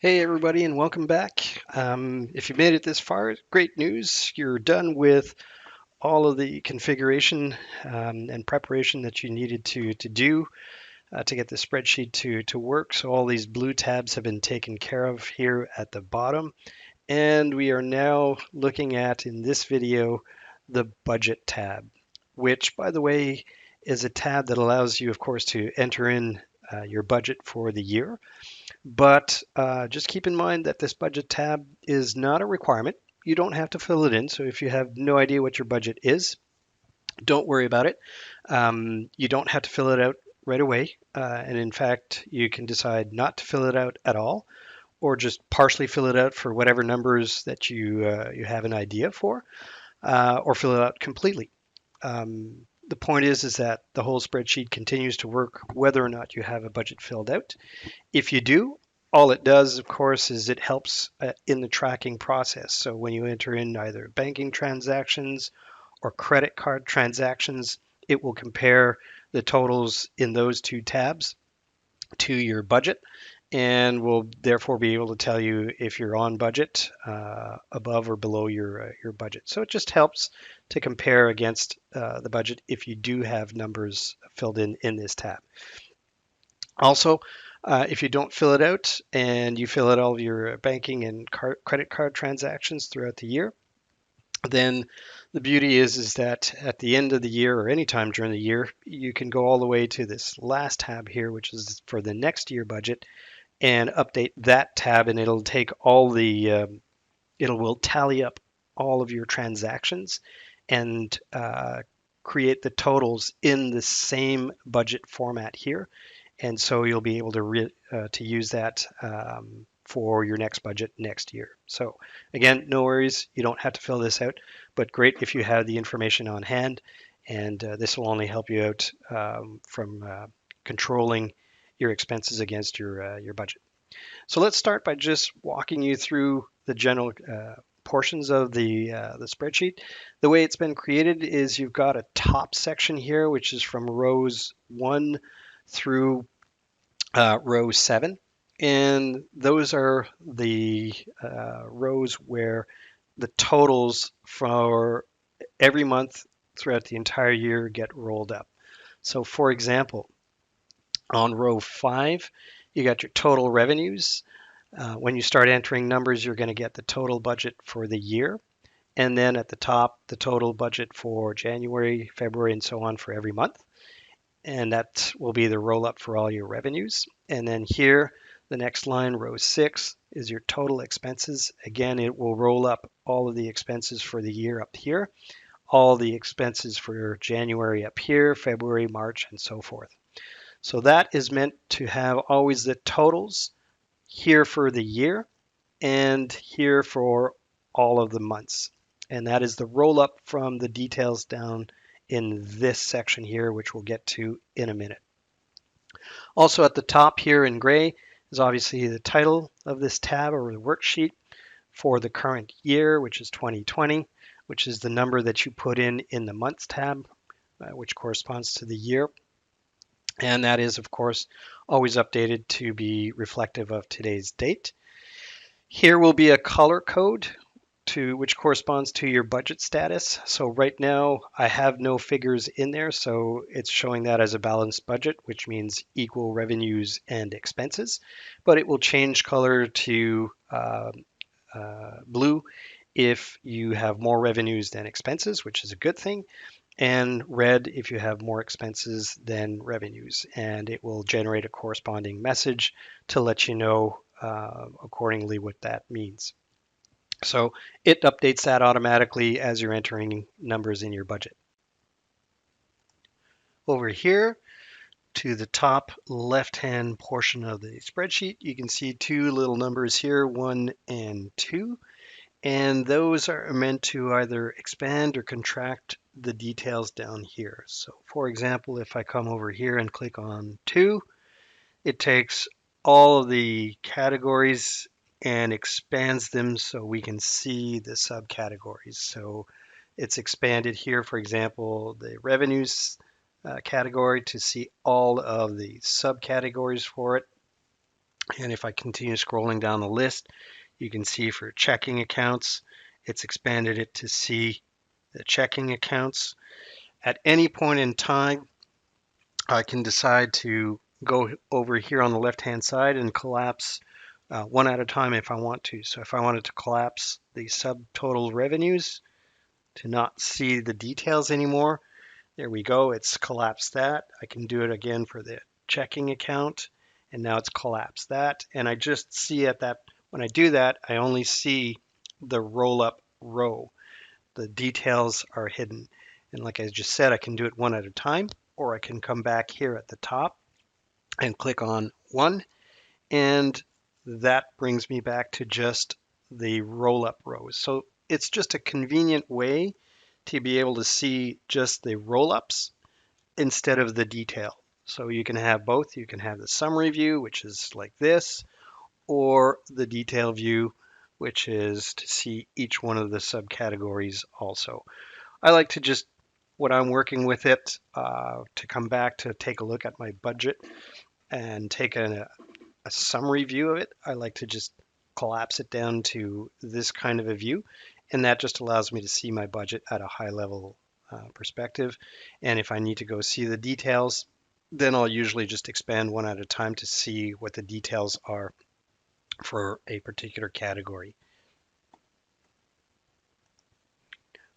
Hey everybody, and welcome back. If you made it this far, great news. You're done with all of the configuration and preparation that you needed to do to get the spreadsheet to work. So all these blue tabs have been taken care of here at the bottom. And we are now looking at, in this video, the budget tab, which, by the way, is a tab that allows you, of course, to enter in your budget for the year. But just keep in mind that this budget tab is not a requirement. You don't have to fill it in. So if you have no idea what your budget is, don't worry about it. You don't have to fill it out right away. And in fact, you can decide not to fill it out at all, or just partially fill it out for whatever numbers that you have an idea for, or fill it out completely. The point is that the whole spreadsheet continues to work whether or not you have a budget filled out. If you do, all it does, of course, is it helps in the tracking process. So when you enter in either banking transactions or credit card transactions, it will compare the totals in those two tabs to your budget and will therefore be able to tell you if you're on budget, above or below your budget. So it just helps to compare against the budget if you do have numbers filled in this tab. Also, if you don't fill it out and you fill out all of your banking and credit card transactions throughout the year, then the beauty is that at the end of the year or anytime during the year, you can go all the way to this last tab here, which is for the next year budget, and update that tab, and it'll take all the it will tally up all of your transactions and create the totals in the same budget format here, and so you'll be able to use that for your next budget next year. So again, no worries, you don't have to fill this out, but great if you have the information on hand, and this will only help you out from controlling your expenses against your budget. So let's start by just walking you through the general portions of the spreadsheet. The way it's been created is you've got a top section here, which is from rows 1 through row 7. And those are the rows where the totals for every month throughout the entire year get rolled up. So, for example, on row 5, you got your total revenues. When you start entering numbers, you're going to get the total budget for the year. And then at the top, the total budget for January, February, and so on for every month. And that will be the roll up for all your revenues. And then here, the next line, row 6, is your total expenses. Again, it will roll up all of the expenses for the year up here, all the expenses for January up here, February, March, and so forth. So that is meant to have always the totals here for the year and here for all of the months. And that is the roll up from the details down in this section here, which we'll get to in a minute. Also at the top here in gray is obviously the title of this tab or the worksheet for the current year, which is 2020, which is the number that you put in the months tab, which corresponds to the year. And that is, of course, always updated to be reflective of today's date. Here will be a color code which corresponds to your budget status. So right now I have no figures in there, so it's showing that as a balanced budget, which means equal revenues and expenses. But it will change color to blue if you have more revenues than expenses, which is a good thing, and red if you have more expenses than revenues. And it will generate a corresponding message to let you know accordingly what that means. So it updates that automatically as you're entering numbers in your budget. Over here to the top left-hand portion of the spreadsheet, you can see two little numbers here, 1 and 2, and those are meant to either expand or contract the details down here. So for example, if I come over here and click on 2, it takes all of the categories and expands them so we can see the subcategories. So it's expanded here, for example, the revenues category to see all of the subcategories for it. And if I continue scrolling down the list, you can see for checking accounts, it's expanded it to see the checking accounts. At any point in time, I can decide to go over here on the left-hand side and collapse one at a time if I want to. So if I wanted to collapse the subtotal revenues to not see the details anymore, there we go. It's collapsed that. I can do it again for the checking account, and now it's collapsed that. And I just see at that, when I do that, I only see the roll-up row. The details are hidden. And like I just said, I can do it one at a time, or I can come back here at the top and click on one, and that brings me back to just the roll-up rows. So it's just a convenient way to be able to see just the roll-ups instead of the detail. So you can have both. You can have the summary view, which is like this, or the detail view, which is to see each one of the subcategories also. I like to just, when I'm working with it, to come back to take a look at my budget and take a summary view of it. I like to just collapse it down to this kind of a view, and that just allows me to see my budget at a high level perspective. And if I need to go see the details, then I'll usually just expand one at a time to see what the details are for a particular category.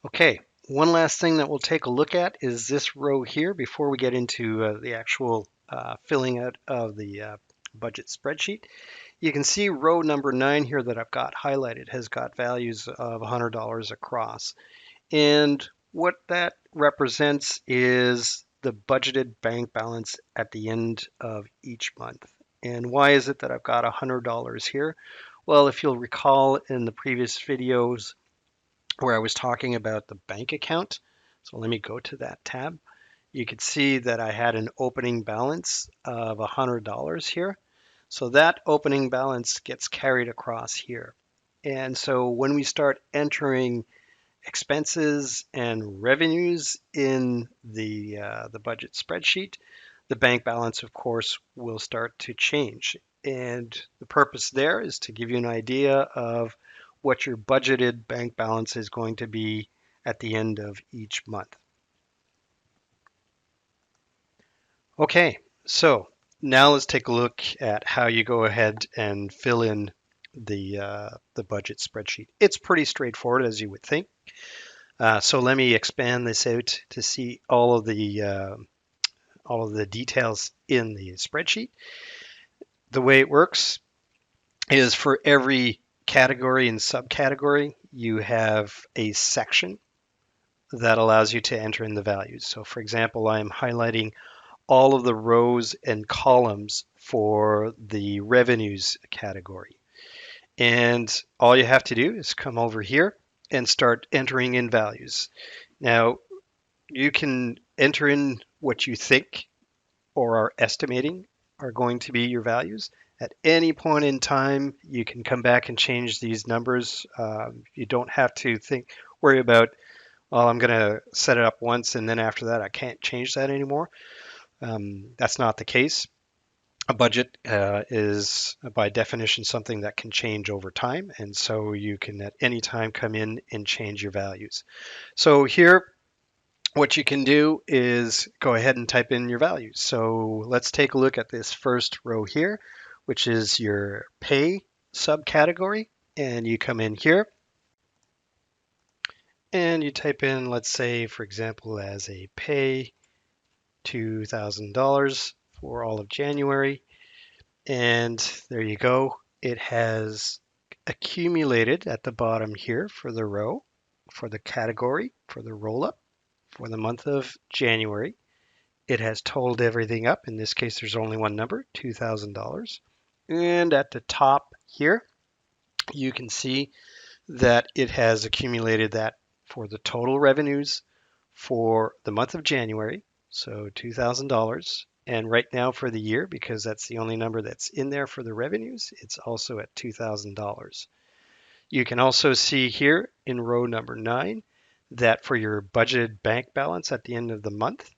Okay, one last thing that we'll take a look at is this row here before we get into the actual filling out of the budget spreadsheet. You can see row number 9 here that I've got highlighted has got values of $100 across. And what that represents is the budgeted bank balance at the end of each month. And why is it that I've got $100 here? Well, if you'll recall in the previous videos where I was talking about the bank account, so let me go to that tab. You could see that I had an opening balance of $100 here. So that opening balance gets carried across here. And so when we start entering expenses and revenues in the budget spreadsheet, the bank balance, of course, will start to change. And the purpose there is to give you an idea of what your budgeted bank balance is going to be at the end of each month. Okay, so now let's take a look at how you go ahead and fill in the budget spreadsheet. It's pretty straightforward, as you would think. So let me expand this out to see all of the details in the spreadsheet. The way it works is for every category and subcategory, you have a section that allows you to enter in the values. So for example, I'm highlighting all of the rows and columns for the revenues category. And all you have to do is come over here and start entering in values. Now, you can enter in what you think or are estimating are going to be your values. At any point in time, you can come back and change these numbers. You don't have to worry about, well, I'm going to set it up once and then after that I can't change that anymore. That's not the case. A budget is by definition something that can change over time, and so you can at any time come in and change your values. So here, what you can do is go ahead and type in your values. So let's take a look at this first row here, which is your pay subcategory, and you come in here and you type in, let's say, for example, as a pay $2,000 for all of January. And there you go. It has accumulated at the bottom here for the row, for the category, for the roll-up, for the month of January. It has totaled everything up. In this case, there's only one number, $2,000. And at the top here, you can see that it has accumulated that for the total revenues for the month of January, so $2,000. And right now for the year, because that's the only number that's in there for the revenues, it's also at $2,000. You can also see here in row number 9 that for your budgeted bank balance at the end of the month,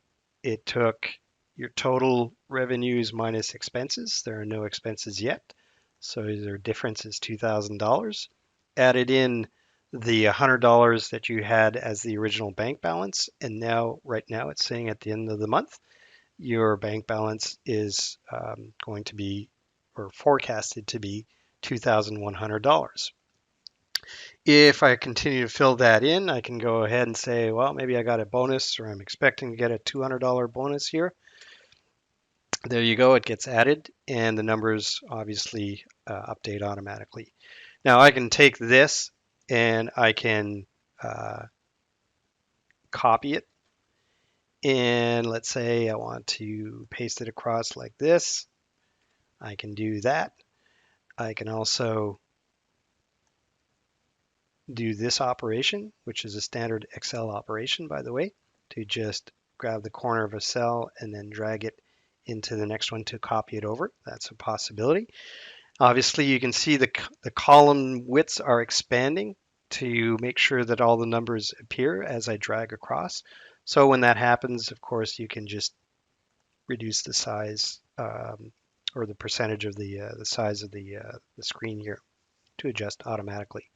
it took your total revenues minus expenses. There are no expenses yet. So their difference is $2,000. Added in the $100 that you had as the original bank balance, and now, right now, it's saying at the end of the month, your bank balance is going to be, or forecasted to be, $2,100. If I continue to fill that in, I can go ahead and say, well, maybe I got a bonus, or I'm expecting to get a $200 bonus here. There you go, it gets added, and the numbers obviously update automatically. Now I can take this and I can uh, copy it, and let's say I want to paste it across like this. I can do that. I can also do this operation, which is a standard Excel operation, by the way, to just grab the corner of a cell and then drag it into the next one to copy it over. That's a possibility. Obviously, you can see the column widths are expanding to make sure that all the numbers appear as I drag across. So when that happens, of course, you can just reduce the size or the percentage of the size of the screen here to adjust automatically.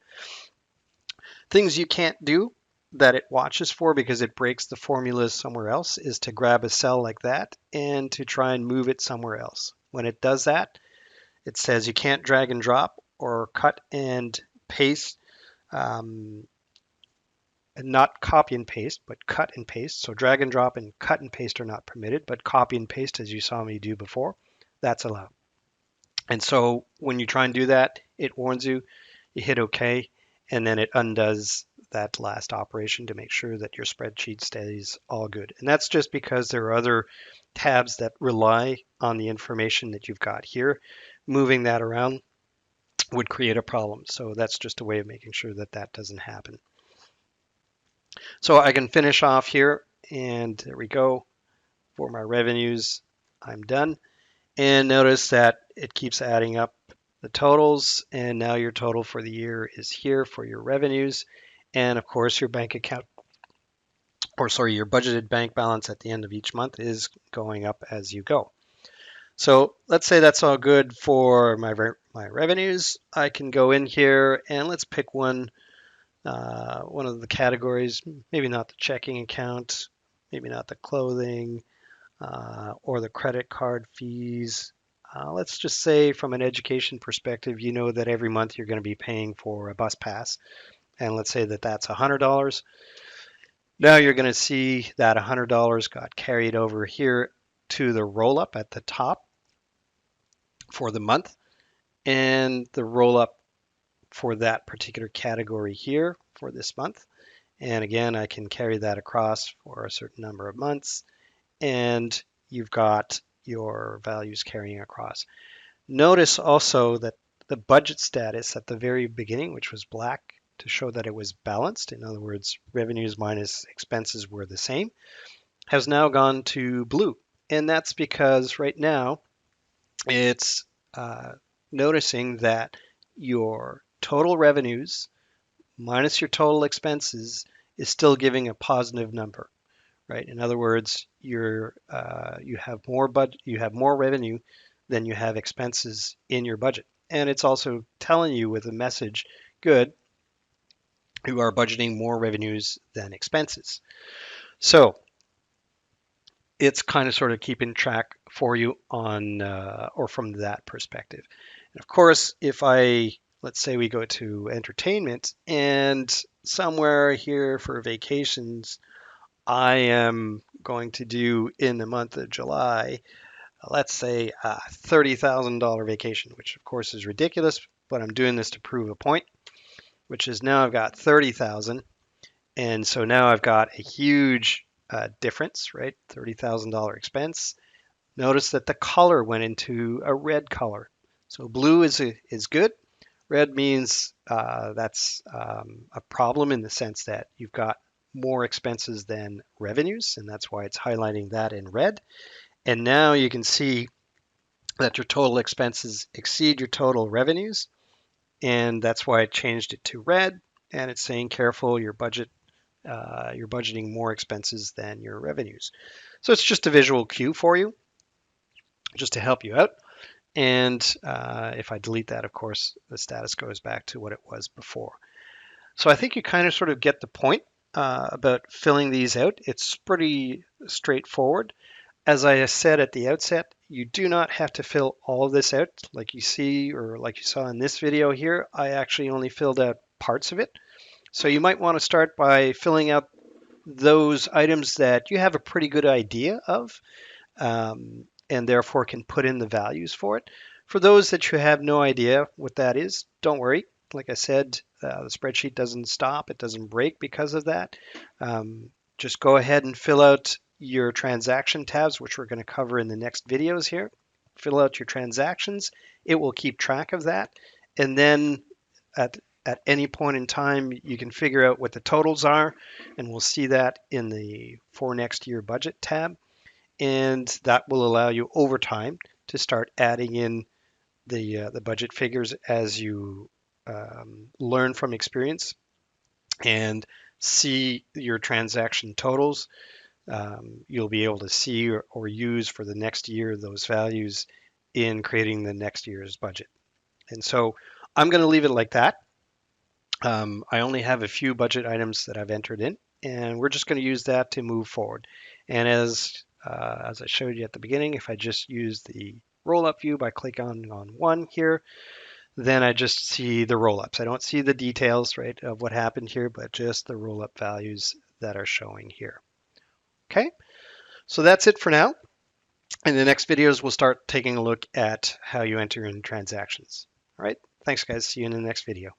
Things you can't do that it watches for because it breaks the formulas somewhere else is to grab a cell like that and to try and move it somewhere else. When it does that, it says you can't drag and drop or cut and paste, and not copy and paste, but cut and paste. So drag and drop and cut and paste are not permitted, but copy and paste, as you saw me do before, that's allowed. And so when you try and do that, it warns you, you hit OK, and then it undoes that last operation to make sure that your spreadsheet stays all good. And that's just because there are other tabs that rely on the information that you've got here. Moving that around would create a problem. So that's just a way of making sure that that doesn't happen. So I can finish off here, and there we go. For my revenues, I'm done. And notice that it keeps adding up the totals, and now your total for the year is here for your revenues. And of course, your bank account, or sorry, your budgeted bank balance at the end of each month is going up as you go. So let's say that's all good for my revenues. I can go in here and let's pick one of the categories, maybe not the checking account, maybe not the clothing, or the credit card fees. Let's just say from an education perspective, you know that every month you're going to be paying for a bus pass. And let's say that that's $100. Now you're going to see that $100 got carried over here to the roll up at the top for the month, and the roll up for that particular category here for this month. And again, I can carry that across for a certain number of months, and you've got your values carrying across. Notice also that the budget status at the very beginning, which was black to show that it was balanced, in other words, revenues minus expenses were the same, has now gone to blue. And that's because right now it's noticing that your total revenues minus your total expenses is still giving a positive number, right? In other words, you have more revenue than you have expenses in your budget, and it's also telling you with a message, good, you are budgeting more revenues than expenses. So it's kind of sort of keeping track for you on or from that perspective. And of course, if let's say we go to entertainment, and somewhere here for vacations, I am going to do in the month of July, let's say a $30,000 vacation, which of course is ridiculous, but I'm doing this to prove a point, which is now I've got 30,000. And so now I've got a huge difference, right? $30,000 expense. Notice that the color went into a red color. So blue is good. Red means that's a problem in the sense that you've got more expenses than revenues, and that's why it's highlighting that in red. And now you can see that your total expenses exceed your total revenues, and that's why it changed it to red. And it's saying, careful, you're budgeting more expenses than your revenues. So it's just a visual cue for you, just to help you out. And if I delete that, of course, the status goes back to what it was before. So I think you kind of sort of get the point about filling these out. It's pretty straightforward. As I said at the outset, you do not have to fill all of this out like you see or like you saw in this video here. I actually only filled out parts of it. So you might want to start by filling out those items that you have a pretty good idea of, and therefore can put in the values for it. For those that you have no idea what that is, don't worry. Like I said, the spreadsheet doesn't stop, it doesn't break because of that. Just go ahead and fill out your transaction tabs, which we're going to cover in the next videos here. Fill out your transactions. It will keep track of that. And then at any point in time, you can figure out what the totals are, and we'll see that in the for next year budget tab. And that will allow you over time to start adding in the budget figures as you learn from experience and see your transaction totals. You'll be able to see or use for the next year those values in creating the next year's budget. And so I'm going to leave it like that. I only have a few budget items that I've entered in, and we're just going to use that to move forward. And as I showed you at the beginning, if I just use the roll-up view by clicking on one here, then I just see the roll-ups. I don't see the details, right, of what happened here, but just the roll-up values that are showing here. Okay, so that's it for now. In the next videos, we'll start taking a look at how you enter in transactions. All right, thanks guys. See you in the next video.